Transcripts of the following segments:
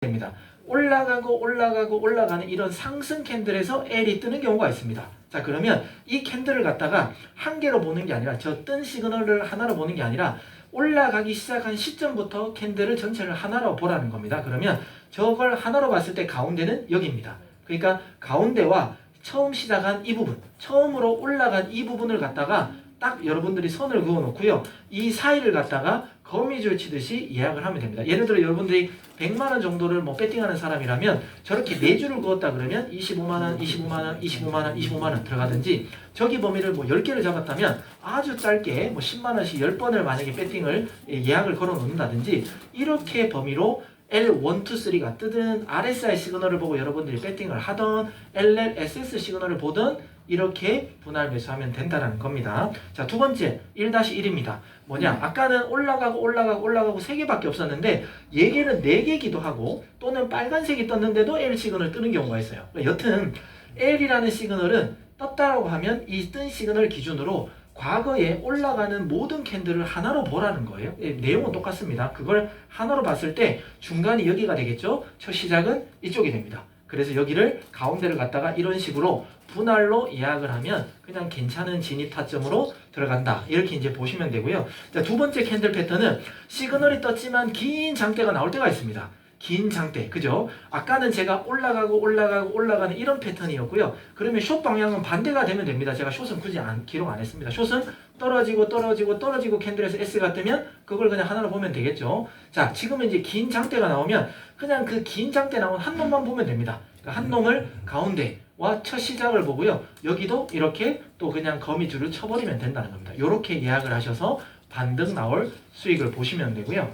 됩니다. 올라가고 올라가고 올라가는 이런 상승 캔들에서 L이 뜨는 경우가 있습니다. 자, 그러면 이 캔들을 갖다가 한 개로 보는 게 아니라 저 뜬 시그널을 하나로 보는 게 아니라 올라가기 시작한 시점부터 캔들을 전체를 하나로 보라는 겁니다. 그러면 저걸 하나로 봤을 때 가운데는 여기입니다. 그러니까 가운데와 처음 시작한 이 부분, 처음으로 올라간 이 부분을 갖다가 딱 여러분들이 선을 그어 놓고요. 이 사이를 갖다가 거미줄 치듯이 예약을 하면 됩니다. 예를 들어 여러분들이 100만원 정도를 뭐 배팅하는 사람이라면 저렇게 4줄을 그었다 그러면 25만원, 25만원, 25만원, 25만원 들어가든지 저기 범위를 뭐 10개를 잡았다면 아주 짧게 뭐 10만원씩 10번을 만약에 배팅을 예약을 걸어 놓는다든지 이렇게 범위로 L1, 2, 3가 뜨든 RSI 시그널을 보고 여러분들이 배팅을 하던 LL, SS 시그널을 보든 이렇게 분할 매수하면 된다는 겁니다. 자, 두 번째 1-1입니다. 뭐냐? 아까는 올라가고 올라가고 올라가고 3개밖에 없었는데 얘기는 4개기도 하고 또는 빨간색이 떴는데도 L 시그널 뜨는 경우가 있어요. 여튼 L이라는 시그널은 떴다라고 하면 이 뜬 시그널 기준으로 과거에 올라가는 모든 캔들을 하나로 보라는 거예요. 내용은 똑같습니다. 그걸 하나로 봤을 때 중간이 여기가 되겠죠. 첫 시작은 이쪽이 됩니다. 그래서 여기를 가운데를 갖다가 이런 식으로 분할로 예약을 하면 그냥 괜찮은 진입 타점으로 들어간다. 이렇게 이제 보시면 되고요. 자, 두 번째 캔들 패턴은 시그널이 떴지만 긴 장대가 나올 때가 있습니다. 긴 장대, 그죠? 아까는 제가 올라가고 올라가고 올라가는 이런 패턴이었고요. 그러면 숏 방향은 반대가 되면 됩니다. 제가 숏은 굳이 기록 안 했습니다. 숏은 떨어지고 떨어지고 떨어지고 캔들에서 S가 뜨면 그걸 그냥 하나로 보면 되겠죠. 자, 지금은 이제 긴 장대가 나오면 그냥 그 긴 장대 나온 한 놈만 보면 됩니다. 그러니까 한 놈을 가운데와 첫 시작을 보고요. 여기도 이렇게 또 그냥 거미줄을 쳐버리면 된다는 겁니다. 이렇게 예약을 하셔서 반등 나올 수익을 보시면 되고요.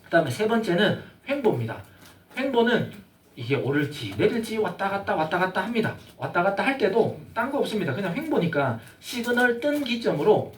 그 다음에 세 번째는 횡보입니다. 횡보는 이게 오를지 내릴지 왔다 갔다 합니다. 왔다 갔다 할 때도 딴 거 없습니다. 그냥 횡보니까 시그널 뜬 기점으로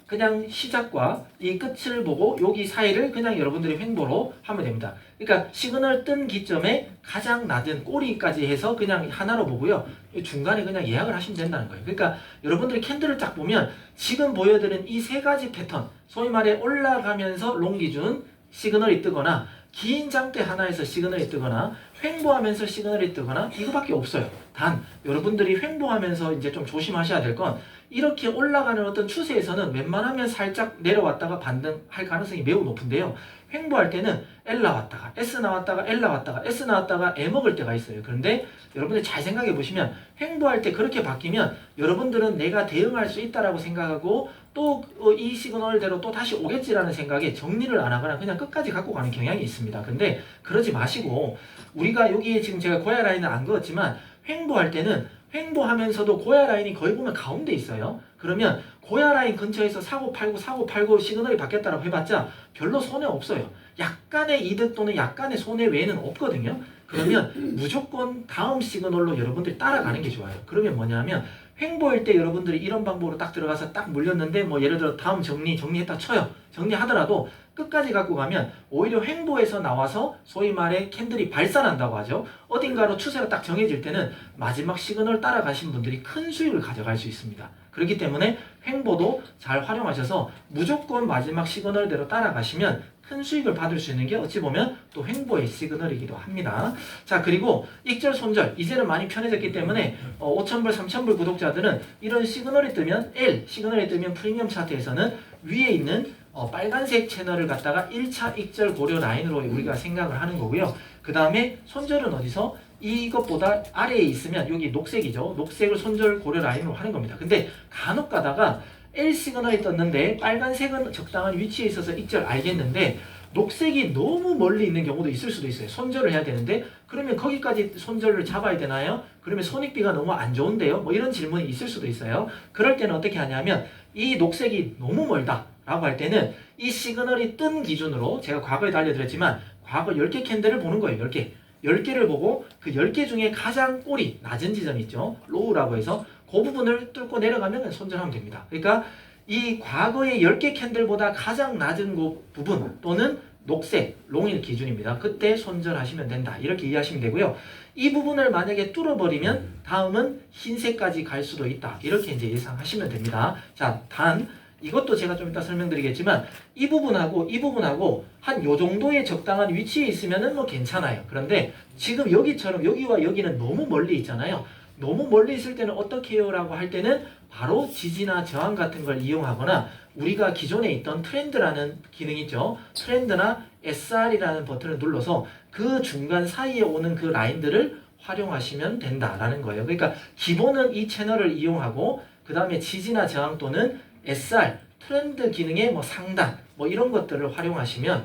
그냥 시작과 이 끝을 보고 여기 사이를 그냥 여러분들이 횡보로 하면 됩니다. 그러니까 시그널 뜬 기점에 가장 낮은 꼬리까지 해서 그냥 하나로 보고요. 중간에 그냥 예약을 하시면 된다는 거예요. 그러니까 여러분들이 캔들을 딱 보면 지금 보여드린 이 세 가지 패턴, 소위 말해 올라가면서 롱 기준 시그널이 뜨거나 긴 장대 하나에서 시그널이 뜨거나 횡보하면서 시그널이 뜨거나 이거밖에 없어요. 단 여러분들이 횡보하면서 이제 좀 조심하셔야 될 건 이렇게 올라가는 어떤 추세에서는 웬만하면 살짝 내려왔다가 반등할 가능성이 매우 높은데요. 횡보할 때는 L 나왔다가 S 나왔다가 L 나왔다가 S 나왔다가 E 먹을 때가 있어요. 그런데 여러분들 잘 생각해 보시면 횡보할 때 그렇게 바뀌면 여러분들은 내가 대응할 수 있다라고 생각하고 또 이 시그널대로 또 다시 오겠지라는 생각에 정리를 안 하거나 그냥 끝까지 갖고 가는 경향이 있습니다. 근데 그러지 마시고 우리가 여기에 지금 제가 고야 라인은 안 그었지만 횡보할 때는 횡보하면서도 고야 라인이 거의 보면 가운데 있어요. 그러면 고야 라인 근처에서 사고 팔고 시그널이 바뀌었다고 해봤자 별로 손해 없어요. 약간의 이득 또는 약간의 손해 외에는 없거든요. 그러면 무조건 다음 시그널로 여러분들이 따라가는 게 좋아요. 그러면 뭐냐면 횡보일 때 여러분들이 이런 방법으로 딱 들어가서 딱 물렸는데 뭐 예를 들어 다음 정리했다 쳐요. 정리하더라도 끝까지 갖고 가면 오히려 횡보에서 나와서 소위 말해 캔들이 발산한다고 하죠. 어딘가로 추세가 딱 정해질 때는 마지막 시그널 따라가신 분들이 큰 수익을 가져갈 수 있습니다. 그렇기 때문에 횡보도 잘 활용하셔서 무조건 마지막 시그널대로 따라가시면 큰 수익을 받을 수 있는 게 어찌 보면 또 횡보의 시그널이기도 합니다. 자, 그리고 익절 손절 이제는 많이 편해졌기 때문에 5,000불 3,000불 구독자들은 이런 시그널이 뜨면 L 시그널이 뜨면 프리미엄 차트에서는 위에 있는 빨간색 채널을 갖다가 1차 익절 고려 라인으로 우리가 생각을 하는 거고요. 그 다음에 손절은 어디서? 이것보다 아래에 있으면 여기 녹색이죠. 녹색을 손절 고려 라인으로 하는 겁니다. 근데 간혹 가다가 L 시그널이 떴는데 빨간색은 적당한 위치에 있어서 익절 알겠는데 녹색이 너무 멀리 있는 경우도 있을 수도 있어요. 손절을 해야 되는데 그러면 거기까지 손절을 잡아야 되나요? 그러면 손익비가 너무 안 좋은데요? 뭐 이런 질문이 있을 수도 있어요. 그럴 때는 어떻게 하냐면 이 녹색이 너무 멀다 라고 할 때는 이 시그널이 뜬 기준으로 제가 과거에도 알려드렸지만 과거 10개 캔들을 보는 거예요. 10개. 10개를 보고 그 10개 중에 가장 꼬리 낮은 지점 있죠. 로우라고 해서 그 부분을 뚫고 내려가면 손절하면 됩니다. 그러니까 이 과거의 10개 캔들보다 가장 낮은 그 부분 또는 녹색, 롱일 기준입니다. 그때 손절하시면 된다. 이렇게 이해하시면 되고요. 이 부분을 만약에 뚫어버리면 다음은 흰색까지 갈 수도 있다. 이렇게 이제 예상하시면 됩니다. 자, 단 이것도 제가 좀 이따 설명드리겠지만 이 부분하고 한 요 정도의 적당한 위치에 있으면은 뭐 괜찮아요. 그런데 지금 여기처럼 여기와 여기는 너무 멀리 있잖아요. 너무 멀리 있을 때는 어떻게 해요? 라고 할 때는 바로 지지나 저항 같은 걸 이용하거나 우리가 기존에 있던 트렌드라는 기능이 있죠. 트렌드나 SR이라는 버튼을 눌러서 그 중간 사이에 오는 그 라인들을 활용하시면 된다라는 거예요. 그러니까 기본은 이 채널을 이용하고 그 다음에 지지나 저항 또는 SR, 트렌드 기능의 뭐 상단 뭐 이런 것들을 활용하시면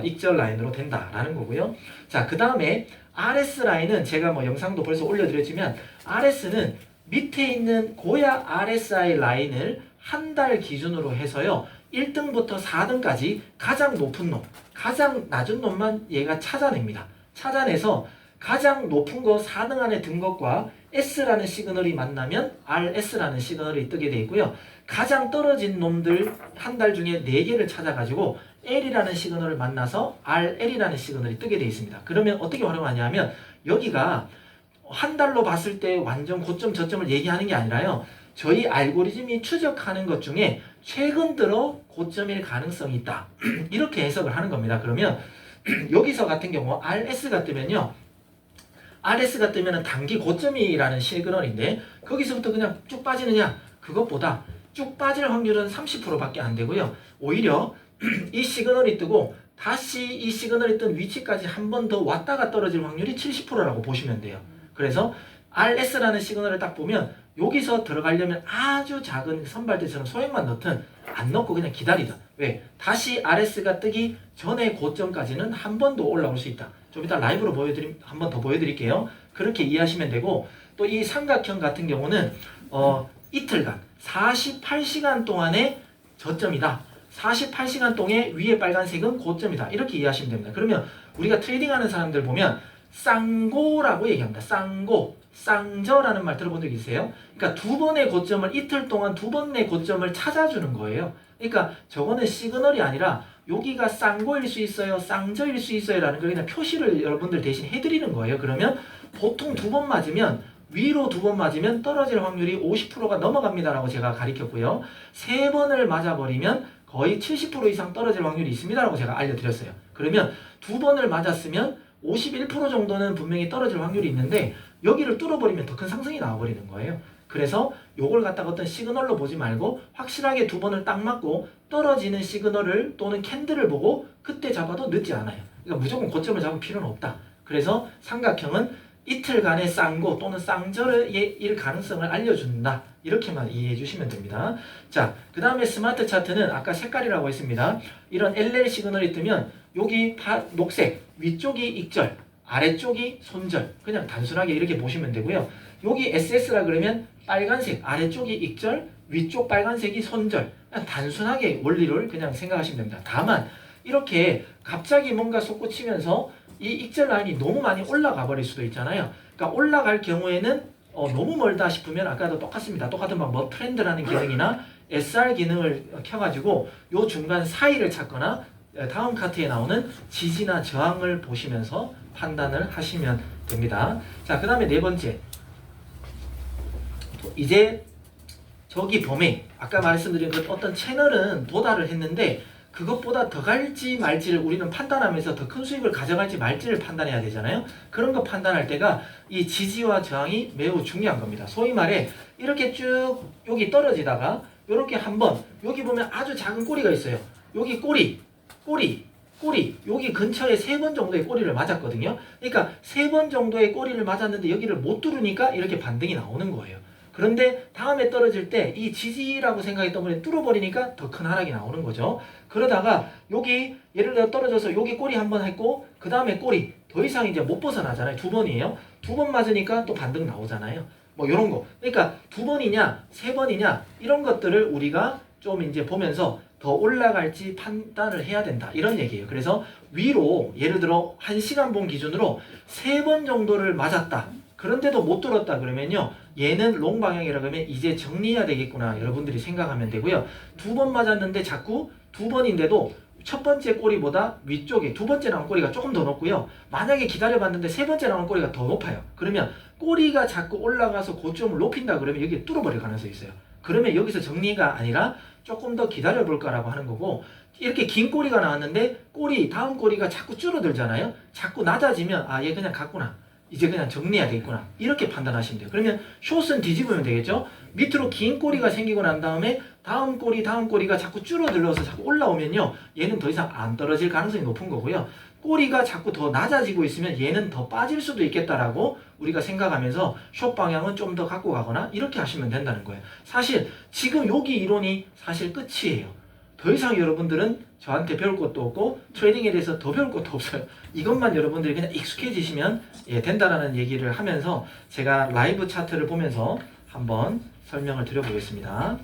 익절 라인으로 된다라는 거고요. 자, 그 다음에 RS 라인은 제가 뭐 영상도 벌써 올려드렸지만 RS는 밑에 있는 고야 RSI 라인을 한 달 기준으로 해서요. 1등부터 4등까지 가장 높은 놈, 가장 낮은 놈만 얘가 찾아냅니다. 찾아내서 가장 높은 거 4등 안에 든 것과 S라는 시그널이 만나면 RS라는 시그널이 뜨게 되어 있고요. 가장 떨어진 놈들 한 달 중에 4개를 찾아가지고 L이라는 시그널을 만나서 RL이라는 시그널이 뜨게 되어 있습니다. 그러면 어떻게 활용하냐면 여기가 한 달로 봤을 때 완전 고점 저점을 얘기하는 게 아니라요. 저희 알고리즘이 추적하는 것 중에 최근 들어 고점일 가능성이 있다. 이렇게 해석을 하는 겁니다. 그러면 여기서 같은 경우 RS가 뜨면요. RS가 뜨면 단기 고점이라는 시그널인데 거기서부터 그냥 쭉 빠지느냐? 그것보다 쭉 빠질 확률은 30%밖에 안 되고요. 오히려 이 시그널이 뜨고 다시 이 시그널이 뜬 위치까지 한 번 더 왔다가 떨어질 확률이 70%라고 보시면 돼요. 그래서 RS라는 시그널을 딱 보면 여기서 들어가려면 아주 작은 선발대처럼 소액만 넣든 안 넣고 그냥 기다리든 왜? 다시 RS가 뜨기 전에 고점까지는 한 번 더 올라올 수 있다. 좀 이따 라이브로 한 번 더 보여드릴게요. 그렇게 이해하시면 되고 또 이 삼각형 같은 경우는 이틀간 48시간 동안의 저점이다. 48시간 동안 위에 빨간색은 고점이다. 이렇게 이해하시면 됩니다. 그러면 우리가 트레이딩하는 사람들 보면 쌍고라고 얘기합니다. 쌍고, 쌍저라는 말 들어본 적 있으세요? 그러니까 두 번의 고점을 이틀 동안 두 번의 고점을 찾아주는 거예요. 그러니까 저거는 시그널이 아니라 여기가 쌍고일 수 있어요, 쌍저일 수 있어요 라는 걸 그냥 표시를 여러분들 대신 해드리는 거예요. 그러면 보통 두 번 맞으면 위로 두 번 맞으면 떨어질 확률이 50%가 넘어갑니다 라고 제가 가르쳤고요. 세 번을 맞아버리면 거의 70% 이상 떨어질 확률이 있습니다 라고 제가 알려드렸어요. 그러면 두 번을 맞았으면 51% 정도는 분명히 떨어질 확률이 있는데 여기를 뚫어버리면 더 큰 상승이 나와버리는 거예요. 그래서 요걸 갖다가 어떤 시그널로 보지 말고 확실하게 두 번을 딱 맞고 떨어지는 시그널을 또는 캔들을 보고 그때 잡아도 늦지 않아요. 그러니까 무조건 고점을 잡을 필요는 없다. 그래서 삼각형은 이틀간의 쌍고 또는 쌍절의 가능성을 알려준다. 이렇게만 이해해 주시면 됩니다. 자, 그 다음에 스마트 차트는 아까 색깔이라고 했습니다. 이런 LL 시그널이 뜨면 여기 녹색, 위쪽이 익절, 아래쪽이 손절. 그냥 단순하게 이렇게 보시면 되고요. 여기 SS라 그러면 빨간색, 아래쪽이 익절, 위쪽 빨간색이 손절. 그냥 단순하게 원리를 그냥 생각하시면 됩니다. 다만 이렇게 갑자기 뭔가 솟구치면서 이 익절 라인이 너무 많이 올라가 버릴 수도 있잖아요. 그러니까 올라갈 경우에는 너무 멀다 싶으면 아까도 똑같습니다. 똑같은 뭐 트렌드라는 기능이나 SR 기능을 켜가지고 요 중간 사이를 찾거나 다음 카트에 나오는 지지나 저항을 보시면서 판단을 하시면 됩니다. 자, 그 다음에 네 번째. 이제 저기 범위, 아까 말씀드린 그 어떤 채널은 도달을 했는데 그것보다 더 갈지 말지를 우리는 판단하면서 더 큰 수익을 가져갈지 말지를 판단해야 되잖아요. 그런 거 판단할 때가 이 지지와 저항이 매우 중요한 겁니다. 소위 말해 이렇게 쭉 여기 떨어지다가 이렇게 한번 여기 보면 아주 작은 꼬리가 있어요. 여기 꼬리 여기 근처에 3번 정도의 꼬리를 맞았거든요. 그러니까 3번 정도의 꼬리를 맞았는데 여기를 못 뚫으니까 이렇게 반등이 나오는 거예요. 그런데 다음에 떨어질 때 이 지지라고 생각했던 거에 뚫어버리니까 더 큰 하락이 나오는 거죠. 그러다가 여기 예를 들어 떨어져서 여기 꼬리 한번 했고 그 다음에 꼬리 더 이상 이제 못 벗어나잖아요. 2번이에요. 2번 맞으니까 또 반등 나오잖아요. 뭐 이런 거. 그러니까 2번이냐 3번이냐 이런 것들을 우리가 좀 이제 보면서 더 올라갈지 판단을 해야 된다. 이런 얘기예요. 그래서 위로 예를 들어 1시간 본 기준으로 3번 정도를 맞았다. 그런데도 못 뚫었다 그러면요. 얘는 롱 방향이라 그러면 이제 정리해야 되겠구나. 여러분들이 생각하면 되고요. 2번 맞았는데 자꾸 2번인데도 첫 번째 꼬리보다 위쪽에 두 번째 나온 꼬리가 조금 더 높고요. 만약에 기다려봤는데 세 번째 나온 꼬리가 더 높아요. 그러면 꼬리가 자꾸 올라가서 고점을 높인다 그러면 여기에 뚫어버릴 가능성이 있어요. 그러면 여기서 정리가 아니라 조금 더 기다려 볼 거라고 하는 거고, 이렇게 긴 꼬리가 나왔는데 다음 꼬리가 자꾸 줄어들잖아요. 자꾸 낮아지면 얘 그냥 갔구나, 이제 그냥 정리해야 되겠구나, 이렇게 판단하시면 돼요. 그러면 숏은 뒤집으면 되겠죠. 밑으로 긴 꼬리가 생기고 난 다음에 다음 꼬리가 자꾸 줄어들어서 자꾸 올라오면요, 얘는 더 이상 안 떨어질 가능성이 높은 거고요. 꼬리가 자꾸 더 낮아지고 있으면 얘는 더 빠질 수도 있겠다라고 우리가 생각하면서 숏 방향은 좀 더 갖고 가거나 이렇게 하시면 된다는 거예요. 사실 지금 여기 이론이 사실 끝이에요. 더 이상 여러분들은 저한테 배울 것도 없고 트레이딩에 대해서 더 배울 것도 없어요. 이것만 여러분들이 그냥 익숙해지시면 된다라는 얘기를 하면서 제가 라이브 차트를 보면서 한번 설명을 드려보겠습니다.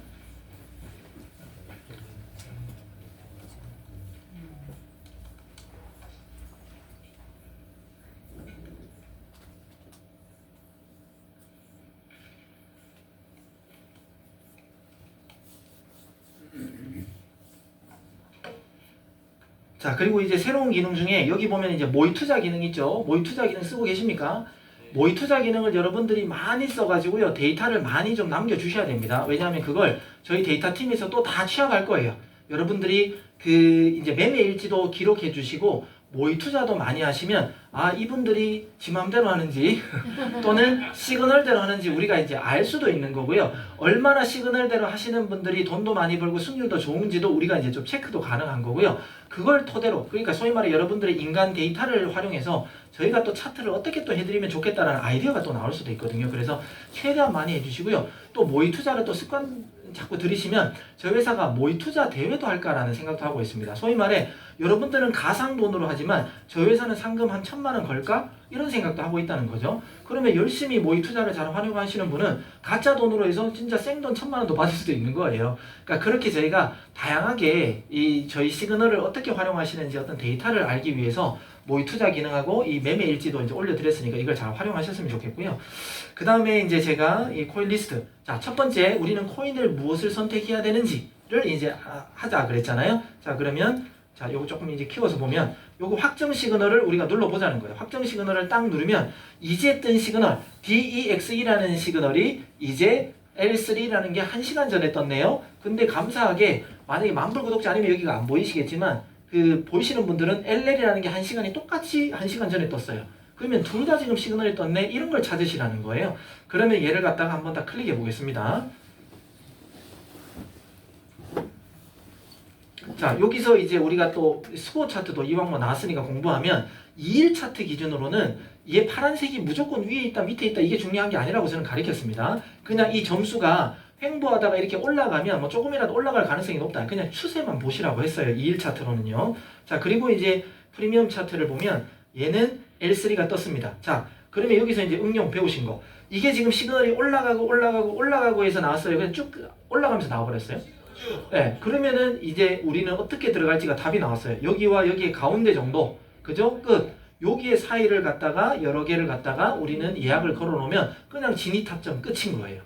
자, 그리고 이제 새로운 기능 중에 여기 보면 이제 모의 투자 기능 있죠. 모의 투자 기능 쓰고 계십니까? 모의 투자 기능을 여러분들이 많이 써가지고요, 데이터를 많이 좀 남겨주셔야 됩니다. 왜냐하면 그걸 저희 데이터 팀에서 또 다 취합할 거예요. 여러분들이 이제 매매 일지도 기록해 주시고 모의 투자도 많이 하시면 이분들이 지 맘대로 하는지 또는 시그널대로 하는지 우리가 이제 알 수도 있는 거고요. 얼마나 시그널대로 하시는 분들이 돈도 많이 벌고 수익률도 좋은지도 우리가 이제 좀 체크도 가능한 거고요. 그걸 토대로, 그러니까 소위 말해 여러분들의 인간 데이터를 활용해서 저희가 또 차트를 어떻게 또 해드리면 좋겠다라는 아이디어가 또 나올 수도 있거든요. 그래서 최대한 많이 해주시고요. 또 모의 투자를 또 습관 자꾸 들이시면 저희 회사가 모의 투자 대회도 할까라는 생각도 하고 있습니다. 소위 말해 여러분들은 가상 돈으로 하지만 저희 회사는 상금 한 1,000만 원 걸까? 이런 생각도 하고 있다는 거죠. 그러면 열심히 모의 투자를 잘 활용하시는 분은 가짜 돈으로 해서 진짜 생돈 1,000만 원도 받을 수도 있는 거예요. 그러니까 그렇게 저희가 다양하게 저희 시그널을 어떻게 활용하시는지 어떤 데이터를 알기 위해서 모의 투자 기능하고 이 매매 일지도 이제 올려드렸으니까 이걸 잘 활용하셨으면 좋겠고요. 그 다음에 이제 제가 이 코인 리스트. 자, 첫 번째 우리는 코인을 무엇을 선택해야 되는지를 이제 하자 그랬잖아요. 자, 그러면 요거 조금 이제 키워서 보면 요거 확정 시그널을 우리가 눌러보자는 거예요. 확정 시그널을 딱 누르면 이제 뜬 시그널 DEXE라는 시그널이 이제 L3라는 게 1시간 전에 떴네요. 근데 감사하게 만약에 만불 구독자 아니면 여기가 안 보이시겠지만 보이시는 분들은 LL이라는 게 1시간이 똑같이 1시간 전에 떴어요. 그러면 둘 다 지금 시그널이 떴네, 이런 걸 찾으시라는 거예요. 그러면 얘를 갖다가 한번 다 클릭해 보겠습니다. 자, 여기서 이제 우리가 또 스코어 차트도 이왕 나왔으니까 공부하면 2일 차트 기준으로는 얘 파란색이 무조건 위에 있다 밑에 있다 이게 중요한 게 아니라고 저는 가르쳤습니다. 그냥 이 점수가 횡보하다가 이렇게 올라가면 뭐 조금이라도 올라갈 가능성이 높다, 그냥 추세만 보시라고 했어요. 2일 차트로는요. 자, 그리고 이제 프리미엄 차트를 보면 얘는 L3가 떴습니다. 자, 그러면 여기서 이제 응용 배우신 거, 이게 지금 시그널이 올라가고 해서 나왔어요. 그냥 쭉 올라가면서 나와버렸어요. 네, 그러면은 이제 우리는 어떻게 들어갈지가 답이 나왔어요. 여기와 여기의 가운데 정도, 그죠? 끝. 여기의 사이를 갖다가 여러 개를 갖다가 우리는 예약을 걸어 놓으면 그냥 진입탑점 끝인 거예요.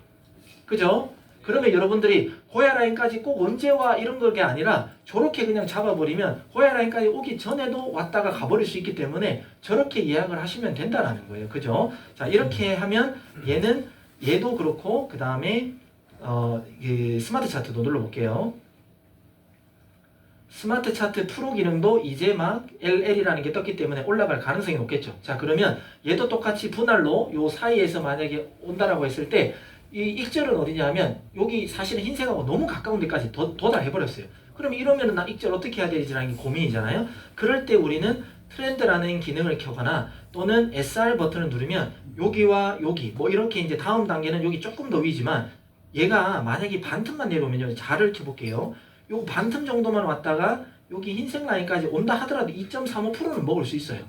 그죠? 그러면 여러분들이 고야라인까지 꼭 언제 와 이런 게 아니라 저렇게 그냥 잡아버리면 고야라인까지 오기 전에도 왔다가 가버릴 수 있기 때문에 저렇게 예약을 하시면 된다라는 거예요. 그죠? 자, 이렇게 하면 얘도 그렇고, 그 다음에 스마트 차트도 눌러볼게요. 스마트 차트 프로 기능도 이제 막 LL이라는 게 떴기 때문에 올라갈 가능성이 높겠죠. 자, 그러면 얘도 똑같이 분할로 요 사이에서 만약에 온다라고 했을 때 이 익절은 어디냐 하면 여기 사실은 흰색하고 너무 가까운 데까지 도달해버렸어요. 그럼 이러면은 나 익절 어떻게 해야 되지라는 게 고민이잖아요. 그럴 때 우리는 트렌드라는 기능을 켜거나 또는 SR 버튼을 누르면 여기와 여기 뭐 이렇게 이제 다음 단계는 여기 조금 더 위지만 얘가 만약에 반틈만 내려오면요, 잘 켜볼게요. 요 반틈 정도만 왔다가 여기 흰색 라인까지 온다 하더라도 2.35%는 먹을 수 있어요.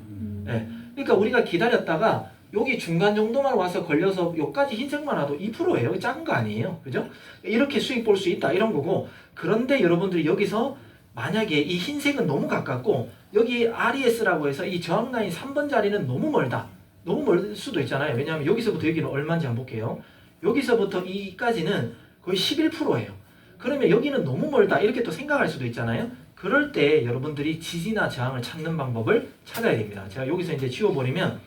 네. 그러니까 우리가 기다렸다가 여기 중간 정도만 와서 걸려서 여기까지 흰색만 와도 2%예요. 작은 거 아니에요. 그죠? 이렇게 수익 볼 수 있다 이런 거고, 그런데 여러분들이 여기서 만약에 이 흰색은 너무 가깝고 여기 RES라고 해서 이 저항 라인 3번 자리는 너무 멀다. 너무 멀 수도 있잖아요. 왜냐하면 여기서부터 여기는 얼마인지 한번 볼게요. 여기서부터 이까지는 거의 11%예요. 그러면 여기는 너무 멀다 이렇게 또 생각할 수도 있잖아요. 그럴 때 여러분들이 지지나 저항을 찾는 방법을 찾아야 됩니다. 제가 여기서 이제 지워버리면,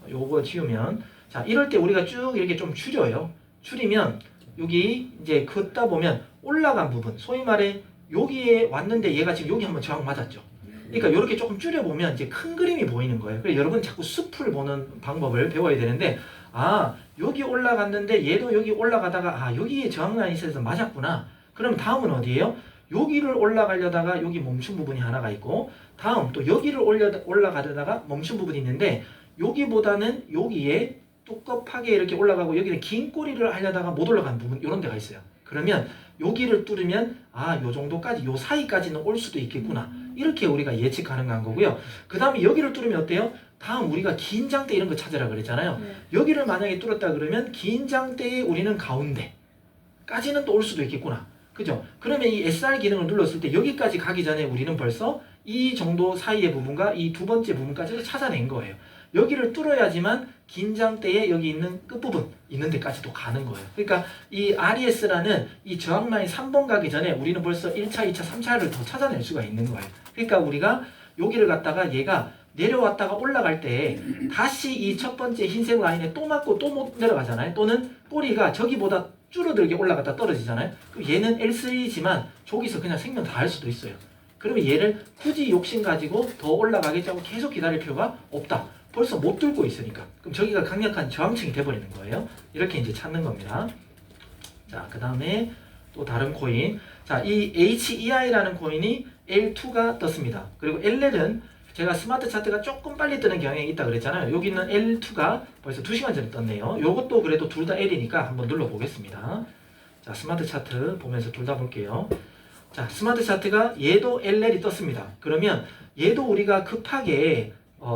요거 지우면, 자, 이럴 때 우리가 쭉 이렇게 좀 줄여요. 줄이면 여기 이제 긋다 보면 올라간 부분, 소위 말해 여기에 왔는데 얘가 지금 여기 한번 저항 맞았죠. 그러니까 이렇게 조금 줄여보면 이제 큰 그림이 보이는 거예요. 그래서 여러분 자꾸 숲을 보는 방법을 배워야 되는데, 아, 여기 올라갔는데 얘도 여기 올라가다가 아, 여기에 저항 라인이 있어서 맞았구나. 그럼 다음은 어디예요? 여기를 올라가려다가 여기 멈춘 부분이 하나가 있고, 다음 또 여기를 올라가려다가 멈춘 부분이 있는데, 여기보다는 여기에 두껍하게 이렇게 올라가고 여기는 긴 꼬리를 하려다가 못 올라간 부분, 이런 데가 있어요. 그러면 여기를 뚫으면 아, 요 정도까지, 요 사이까지는 올 수도 있겠구나. 이렇게 우리가 예측 가능한 거고요. 그 다음에 여기를 뚫으면 어때요? 다음 우리가 긴 장대 이런 거 찾으라 그랬잖아요. 여기를 만약에 뚫었다 그러면 긴 장대에 우리는 가운데까지는 또 올 수도 있겠구나. 그죠? 그러면 이 SR 기능을 눌렀을 때 여기까지 가기 전에 우리는 벌써 이 정도 사이의 부분과 이 두 번째 부분까지도 찾아낸 거예요. 여기를 뚫어야지만 긴장대에 여기 있는 끝부분 있는 데까지도 가는 거예요. 그러니까 이 RES라는 이 저항 라인 3번 가기 전에 우리는 벌써 1차, 2차, 3차를 더 찾아낼 수가 있는 거예요. 그러니까 우리가 여기를 갖다가 얘가 내려왔다가 올라갈 때 다시 이 첫 번째 흰색 라인에 또 맞고 또 못 내려가잖아요. 또는 꼬리가 저기보다 줄어들게 올라갔다 떨어지잖아요. 그럼 얘는 L3지만 저기서 그냥 생명 다 할 수도 있어요. 그러면 얘를 굳이 욕심 가지고 더 올라가겠다고 계속 기다릴 필요가 없다. 벌써 못 뚫고 있으니까. 그럼 저기가 강력한 저항층이 돼버리는 거예요. 이렇게 이제 찾는 겁니다. 자, 그 다음에 또 다른 코인. 자, 이 HEI라는 코인이 L2가 떴습니다. 그리고 LL은 제가 스마트 차트가 조금 빨리 뜨는 경향이 있다 그랬잖아요. 여기 있는 L2가 벌써 2시간 전에 떴네요. 요것도 그래도 둘 다 L이니까 한번 눌러보겠습니다. 자, 스마트 차트 보면서 둘 다 볼게요. 자, 스마트 차트가 얘도 LL이 떴습니다. 그러면 얘도 우리가 급하게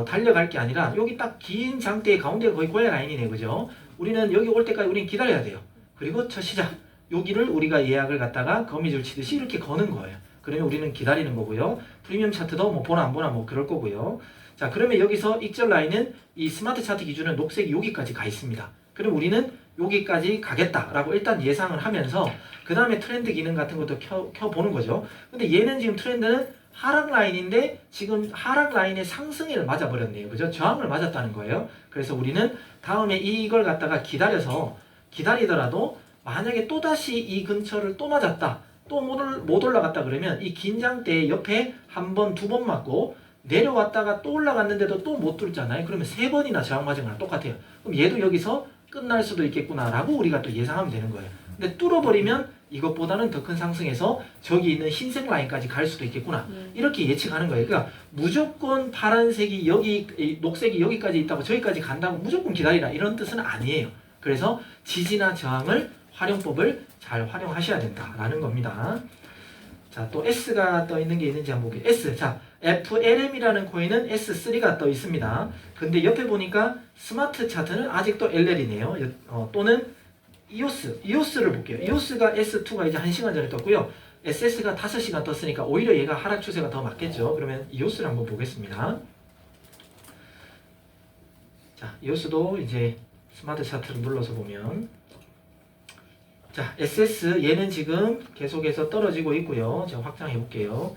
달려갈 게 아니라 여기 딱 긴 장대의 가운데가 거의 고야 라인이네, 그죠? 우리는 여기 올 때까지 우리는 기다려야 돼요. 그리고 첫 시작, 여기를 우리가 예약을 갖다가 거미줄 치듯이 이렇게 거는 거예요. 그러면 우리는 기다리는 거고요. 프리미엄 차트도 뭐 보나 안 보나 뭐 그럴 거고요. 자, 그러면 여기서 익절 라인은 이 스마트 차트 기준은 녹색이 여기까지 가 있습니다. 그럼 우리는 여기까지 가겠다라고 일단 예상을 하면서 그 다음에 트렌드 기능 같은 것도 켜보는 거죠. 근데 얘는 지금 트렌드는 하락 라인인데 지금 하락 라인의 상승을 맞아버렸네요. 그죠? 저항을 맞았다는 거예요. 그래서 우리는 다음에 이걸 갖다가 기다리더라도 만약에 또다시 이 근처를 또 맞았다. 또 못 올라갔다 그러면 이 긴장대 옆에 한 번, 두 번 맞고 내려왔다가 또 올라갔는데도 또 못 뚫잖아요. 그러면 세 번이나 저항 맞은 거랑 똑같아요. 그럼 얘도 여기서 끝날 수도 있겠구나 라고 우리가 또 예상하면 되는 거예요. 근데 뚫어버리면 이것보다는 더 큰 상승에서 저기 있는 흰색 라인까지 갈 수도 있겠구나. 이렇게 예측하는 거예요. 그러니까 무조건 파란색이 여기, 녹색이 여기까지 있다고 저기까지 간다고 무조건 기다리라 이런 뜻은 아니에요. 그래서 지지나 저항을 활용법을 잘 활용하셔야 된다라는 겁니다. 자, 또 S가 떠 있는 게 있는지 한번 볼게요. S. 자, FLM이라는 코인은 S3가 떠 있습니다. 근데 옆에 보니까 스마트 차트는 아직도 LL이네요. 또는 EOS를 볼게요. EOS가 S2가 이제 1시간 전에 떴고요. SS가 5시간 떴으니까 오히려 얘가 하락 추세가 더 맞겠죠. 그러면 EOS를 한번 보겠습니다. 자, EOS도 이제 스마트 차트를 눌러서 보면, 자, SS 얘는 지금 계속해서 떨어지고 있고요. 제가 확장해 볼게요.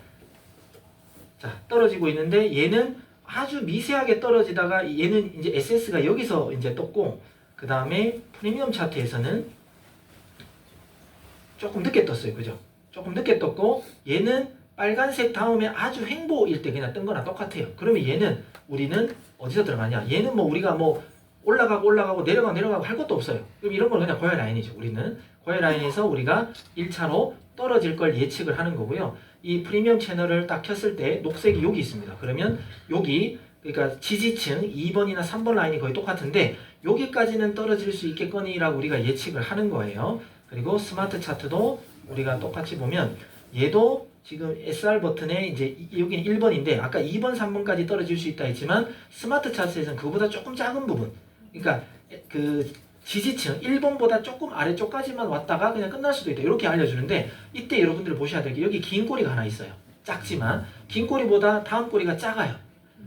자, 떨어지고 있는데 얘는 아주 미세하게 떨어지다가 얘는 이제 SS가 여기서 이제 떴고, 그 다음에 프리미엄 차트에서는 조금 늦게 떴어요. 그죠? 조금 늦게 떴고, 얘는 빨간색 다음에 아주 횡보일 때 그냥 뜬 거랑 똑같아요. 그러면 얘는 우리는 어디서 들어가냐? 얘는 뭐 우리가 뭐 올라가고 내려가고 할 것도 없어요. 그럼 이런 건 그냥 고야 라인이죠. 우리는 고야 라인에서 우리가 1차로 떨어질 걸 예측을 하는 거고요. 이 프리미엄 채널을 딱 켰을 때 녹색이 여기 있습니다. 그러면 여기, 그러니까 지지층 2번이나 3번 라인이 거의 똑같은데 여기까지는 떨어질 수 있겠거니라고 우리가 예측을 하는 거예요. 그리고 스마트 차트도 우리가 똑같이 보면 얘도 지금 SR 버튼에 이제 여기는 1번인데 아까 2번, 3번까지 떨어질 수 있다 했지만 스마트 차트에서는 그보다 조금 작은 부분, 그러니까 그 지지층 1번보다 조금 아래쪽까지만 왔다가 그냥 끝날 수도 있다. 이렇게 알려주는데 이때 여러분들 보셔야 될 게 여기 긴 꼬리가 하나 있어요. 작지만 긴 꼬리보다 다음 꼬리가 작아요.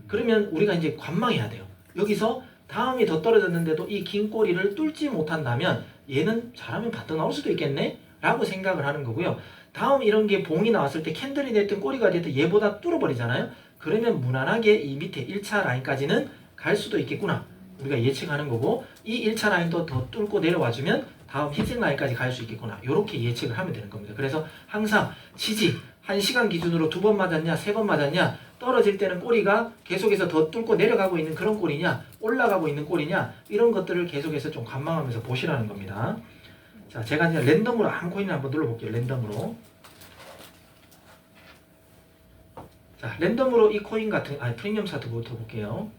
그러면 우리가 이제 관망해야 돼요. 여기서 다음이 더 떨어졌는데도 이 긴 꼬리를 뚫지 못한다면 얘는 잘하면 반등 나올 수도 있겠네? 라고 생각을 하는 거고요. 다음 이런 게 봉이 나왔을 때 캔들이 됐든 꼬리가 됐든 얘보다 뚫어버리잖아요. 그러면 무난하게 이 밑에 1차 라인까지는 갈 수도 있겠구나. 우리가 예측하는 거고 이 1차 라인도 더 뚫고 내려와주면 다음 흰색 라인까지 갈 수 있겠구나. 이렇게 예측을 하면 되는 겁니다. 그래서 항상 지지 1시간 기준으로 2번 맞았냐 3번 맞았냐, 떨어질 때는 꼬리가 계속해서 더 뚫고 내려가고 있는 그런 꼬리냐 올라가고 있는 꼬리냐, 이런 것들을 계속해서 좀 관망하면서 보시라는 겁니다. 자, 제가 이제 랜덤으로 아무 코인을 한번 눌러볼게요. 랜덤으로. 자, 랜덤으로 이 코인 같은, 프리미엄 차트부터 볼게요.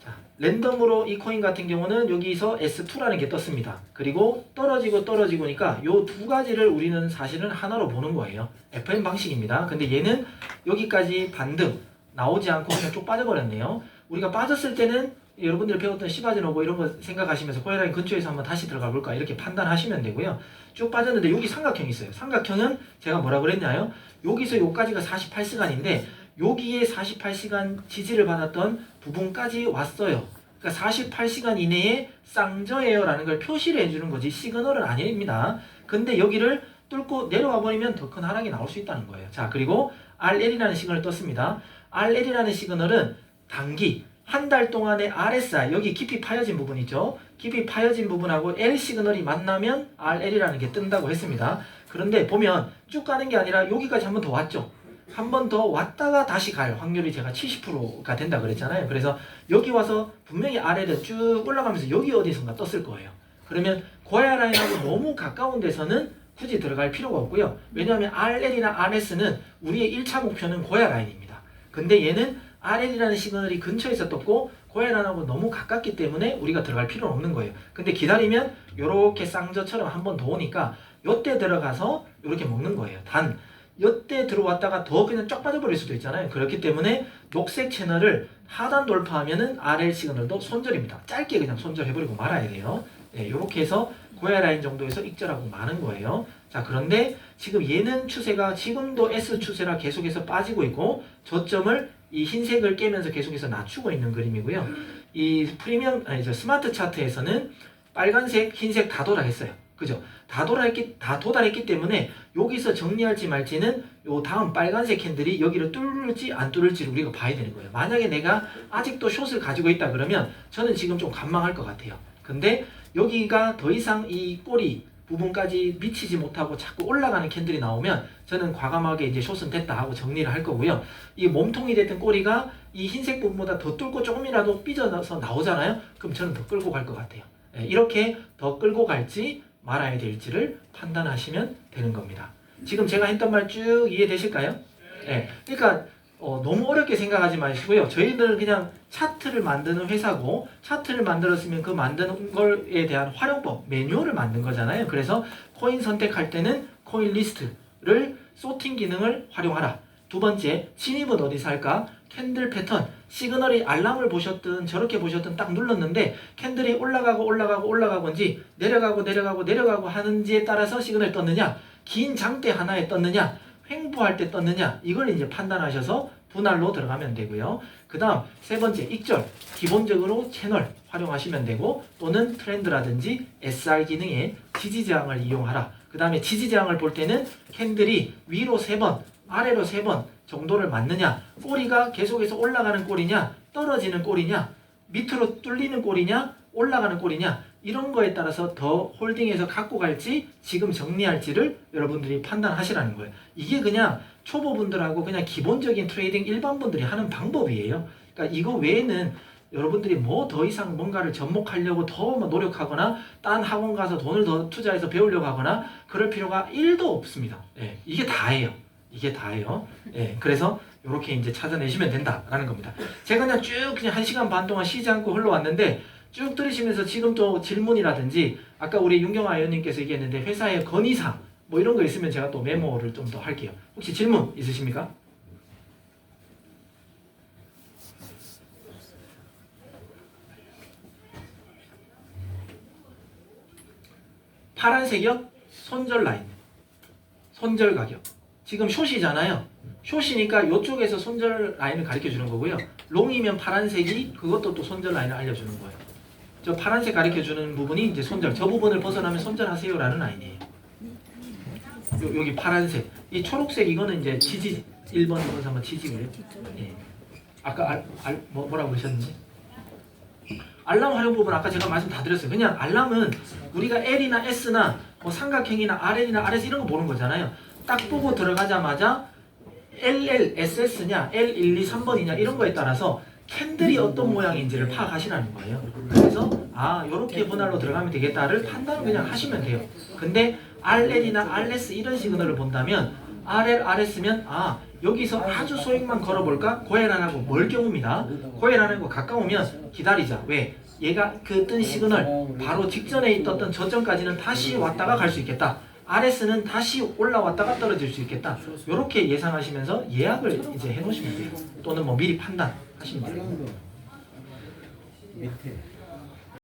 자, 랜덤으로 이 코인 같은 경우는 여기서 S2라는 게 떴습니다. 그리고 떨어지고니까 요 두 가지를 우리는 사실은 하나로 보는 거예요. FM 방식입니다. 근데 얘는 여기까지 반등 나오지 않고 그냥 쭉 빠져버렸네요. 우리가 빠졌을 때는 여러분들이 배웠던 시바지노고 이런 거 생각하시면서 고해라인 근처에서 한번 다시 들어가 볼까 이렇게 판단하시면 되고요. 쭉 빠졌는데 여기 삼각형이 있어요. 삼각형은 제가 뭐라 그랬냐요? 여기서 여기까지가 48시간인데 여기에 48시간 지지를 받았던 부분까지 왔어요. 그러니까 48시간 이내에 쌍저예요 라는 걸 표시를 해주는 거지 시그널은 아닙니다. 근데 여기를 뚫고 내려와 버리면 더 큰 하락이 나올 수 있다는 거예요. 자, 그리고 RL이라는 시그널을 떴습니다. RL이라는 시그널은 단기 한 달 동안의 RSI, 여기 깊이 파여진 부분 있죠. 깊이 파여진 부분하고 L 시그널이 만나면 RL이라는 게 뜬다고 했습니다. 그런데 보면 쭉 가는 게 아니라 여기까지 한 번 더 왔죠. 한 번 더 왔다가 다시 갈 확률이 제가 70%가 된다 그랬잖아요. 그래서 여기 와서 분명히 RL은 쭉 올라가면서 여기 어디선가 떴을 거예요. 그러면 고야 라인하고 너무 가까운 데서는 굳이 들어갈 필요가 없고요. 왜냐하면 RL이나 RS는 우리의 1차 목표는 고야 라인입니다. 근데 얘는 RL이라는 시그널이 근처에서 떴고 고야 라인하고 너무 가깝기 때문에 우리가 들어갈 필요는 없는 거예요. 근데 기다리면 이렇게 쌍저처럼 한 번 더 오니까 요때 들어가서 이렇게 먹는 거예요. 단 요때 들어왔다가 더 그냥 쫙 빠져버릴 수도 있잖아요. 그렇기 때문에 녹색 채널을 하단 돌파하면은 RL 시그널도 손절입니다. 짧게 그냥 손절해버리고 말아야 돼요. 네, 요렇게 해서 고야 라인 정도에서 익절하고 마는 거예요. 자, 그런데 지금 얘는 추세가 지금도 S 추세라 계속해서 빠지고 있고 저점을 이 흰색을 깨면서 계속해서 낮추고 있는 그림이고요. 이 스마트 차트에서는 빨간색, 흰색 다 도달했어요. 그죠? 다 도달했기 때문에 여기서 정리할지 말지는 요 다음 빨간색 캔들이 여기를 뚫을지 안 뚫을지를 우리가 봐야 되는 거예요. 만약에 내가 아직도 숏을 가지고 있다 그러면 저는 지금 좀 관망할 것 같아요. 근데 여기가 더 이상 이 꼬리 부분까지 미치지 못하고 자꾸 올라가는 캔들이 나오면 저는 과감하게 이제 숏은 됐다 하고 정리를 할 거고요. 이 몸통이 됐던 꼬리가 이 흰색 부분보다 더 뚫고 조금이라도 삐져서 나오잖아요. 그럼 저는 더 끌고 갈 것 같아요. 이렇게 더 끌고 갈지 말아야 될지를 판단하시면 되는 겁니다. 지금 제가 했던 말 쭉 이해되실까요? 네. 그러니까 너무 어렵게 생각하지 마시고요. 저희들은 그냥 차트를 만드는 회사고 차트를 만들었으면 그 만드는 거에 대한 활용법, 매뉴얼을 만든 거잖아요. 그래서 코인 선택할 때는 코인 리스트를 소팅 기능을 활용하라. 두 번째, 진입은 어디서 할까? 캔들 패턴, 시그널이 알람을 보셨든 저렇게 보셨든 딱 눌렀는데 캔들이 올라가고인지 내려가고 하는지에 따라서 시그널이 떴느냐, 긴 장대 하나에 떴느냐, 횡보할 때 떴느냐, 이걸 이제 판단하셔서 분할로 들어가면 되고요. 그 다음 세 번째, 익절, 기본적으로 채널 활용하시면 되고 또는 트렌드라든지 SR 기능의 지지저항을 이용하라. 그 다음에 지지저항을 볼 때는 캔들이 위로 3번 아래로 3번 정도를 맞느냐, 꼬리가 계속해서 올라가는 꼬리냐, 떨어지는 꼬리냐, 밑으로 뚫리는 꼬리냐, 올라가는 꼬리냐, 이런 거에 따라서 더 홀딩해서 갖고 갈지 지금 정리할지를 여러분들이 판단하시라는 거예요. 이게 그냥 초보분들하고 그냥 기본적인 트레이딩 일반분들이 하는 방법이에요. 그러니까 이거 외에는 여러분들이 뭐 더 이상 뭔가를 접목하려고 더 노력하거나 딴 학원 가서 돈을 더 투자해서 배우려고 하거나 그럴 필요가 1도 없습니다. 예, 이게 다예요. 예, 그래서 이렇게 이제 찾아내시면 된다라는 겁니다. 제가 그냥 쭉 그냥 1시간 반 동안 쉬지 않고 흘러왔는데 쭉 들으시면서 지금 또 질문이라든지 아까 우리 윤경아 의원님께서 얘기했는데 회사의 건의사항 뭐 이런 거 있으면 제가 또 메모를 좀 더 할게요. 혹시 질문 있으십니까? 파란색이요? 손절 라인, 손절 가격. 지금 숏이잖아요. 숏이니까 이쪽에서 손절 라인을 가르쳐 주는 거고요. 롱이면 파란색이 그것도 또 손절 라인을 알려주는 거예요. 저 파란색 가르쳐 주는 부분이 이제 손절. 저 부분을 벗어나면 손절하세요라는 라인이에요. 여기 파란색. 이 초록색 이거는 이제 지지. 1번, 2번, 3번 지지고요. 예. 아까 뭐라고 그러셨는지? 알람 활용 부분 아까 제가 말씀 다 드렸어요. 그냥 알람은 우리가 L이나 S나 뭐 삼각형이나 RL이나 RS 이런 거 보는 거잖아요. 딱 보고 들어가자마자 LL, SS냐, L1, 2, 3번이냐 이런 거에 따라서 캔들이 어떤 모양인지를 파악하시라는 거예요. 그래서 요렇게 분할로 들어가면 되겠다를 판단을 그냥 하시면 돼요. 근데 RL이나 RS 이런 시그널을 본다면 RL, RS면 여기서 아주 소액만 걸어볼까? 고해란하고 멀 경우입니다. 고해란하고 가까우면 기다리자. 왜? 얘가 그 뜬 시그널 바로 직전에 있었던 저점까지는 다시 왔다가 갈 수 있겠다. RS는 다시 올라왔다가 떨어질 수 있겠다. 이렇게 예상하시면서 예약을 이제 해놓으시면 돼요. 또는 뭐 미리 판단하시면 돼요. 밑에